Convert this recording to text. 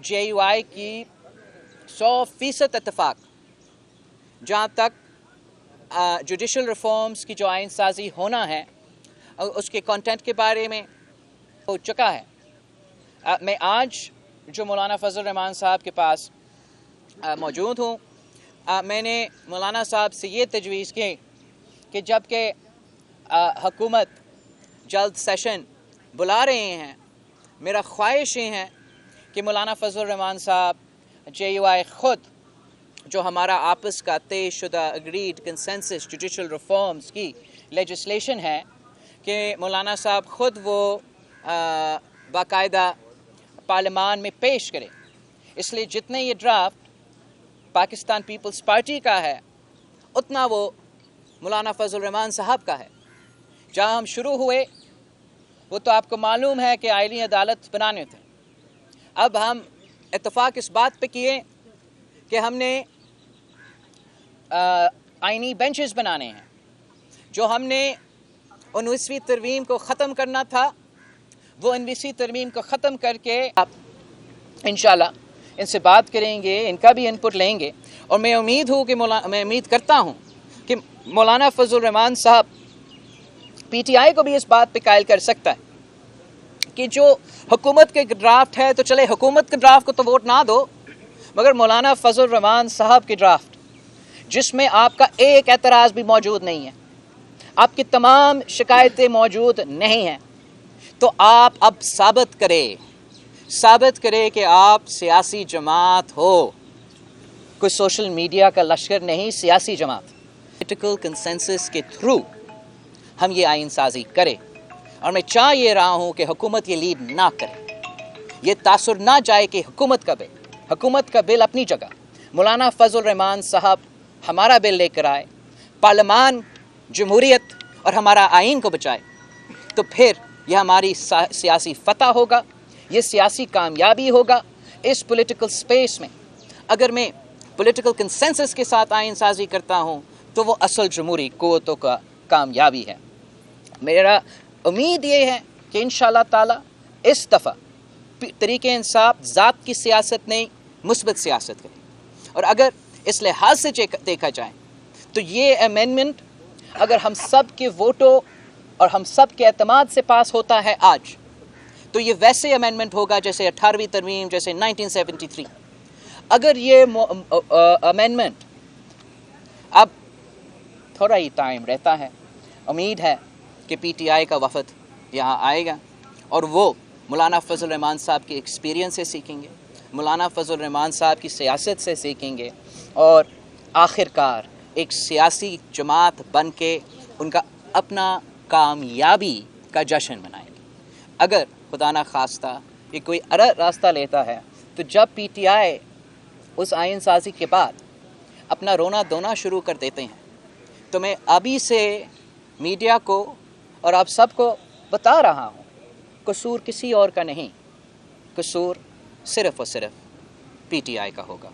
JUI की 100% इत्तेफाक जहाँ तक जुडिशल रिफॉर्म्स की जो आइन साजी होना है उसके कंटेंट के बारे में हो चुका है। मैं आज जो मौलाना फजल रहमान साहब के पास मौजूद हूँ, मैंने मौलाना साहब से ये तजवीज़ की कि जबकि हुकूमत जल्द सेशन बुला रहे हैं, मेरा ख्वाहिश ये है कि मौलाना फजल रहमान साहब JUI ख़ुद जो हमारा आपस का तय शुदा अग्रीड कंसेंसस जुडिशल रिफॉर्म्स की लेजिस्लेशन है कि मौलाना साहब ख़ुद वो बाकायदा पार्लियामान में पेश करें। इसलिए जितने ये ड्राफ्ट पाकिस्तान पीपल्स पार्टी का है उतना वो मौलाना फजल रहमान साहब का है। जहाँ हम शुरू हुए वो तो आपको मालूम है कि आईनी अदालत बनाने थे। अब हम इत्तेफाक इस बात पे किए कि हमने आईनी बेंचेस बनाने हैं। जो हमने 19वीं तरमीम को ख़त्म करना था वो 19वीं तरमीम को ख़त्म करके आप इंशाल्लाह इनसे बात करेंगे, इनका भी इनपुट लेंगे। और मैं उम्मीद करता हूँ कि मौलाना फजल रहमान साहब PTI को भी इस बात पे कायल कर सकता है कि जो हुकूमत के ड्राफ्ट है तो चले हुकूमत के ड्राफ्ट को तो वोट ना दो, मगर मौलाना फजल रहमान साहब के ड्राफ्ट जिसमें आपका एक एतराज़ भी मौजूद नहीं है, आपकी तमाम शिकायतें मौजूद नहीं हैं, तो आप अब साबित करें कि आप सियासी जमात हो, कोई सोशल मीडिया का लश्कर नहीं, सियासी जमात। पॉलिटिकल कंसेंसस के थ्रू हम ये आइन साजी करें और मैं चाह ये रहा हूँ कि हुकूमत ये लीड ना करे, ये तासुर ना जाए कि हुकूमत का बिल अपनी जगह, मौलाना फजल रहमान साहब हमारा बिल लेकर आए, पार्लियामान जमहूरियत और हमारा आइन को बचाए, तो फिर यह हमारी सियासी फतह होगा, ये सियासी कामयाबी होगा। इस पॉलिटिकल स्पेस में अगर मैं पॉलिटिकल कंसेंसस के साथ आइन साजी करता हूँ तो वो असल जमहूरी क़ुव्वतों का कामयाबी है। मेरा उम्मीद ये है कि इंशाअल्लाह ताला इस दफ़ा तरीक़े इंसाफ ज़ात की सियासत नहीं, मुस्बत सियासत करे। और अगर इस लिहाज से देखा जाए तो ये अमेंडमेंट अगर हम सब के वोटों और हम सब के एतमाद से पास होता है आज, तो ये वैसे अमेंडमेंट होगा जैसे 18वीं तरमीम, जैसे 1973। अगर ये अमेंडमेंट अब थोड़ा ही टाइम रहता है, उम्मीद है कि PTI का वफद यहाँ आएगा और वो मौलाना फजल रहमान साहब की एक्सपीरियंस से सीखेंगे, मौलाना फजल रहमान साहब की सियासत से सीखेंगे और आखिरकार एक सियासी जमात बन के उनका अपना कामयाबी का जश्न मनाएंगे। अगर खुदा ना खास्ता ये कोई अलग रास्ता लेता है तो जब PTI उस आइन साजी के बाद अपना रोना धोना शुरू कर देते हैं, तो मैं अभी से मीडिया को और आप सबको बता रहा हूँ, कसूर किसी और का नहीं, कसूर सिर्फ़ और सिर्फ PTI का होगा।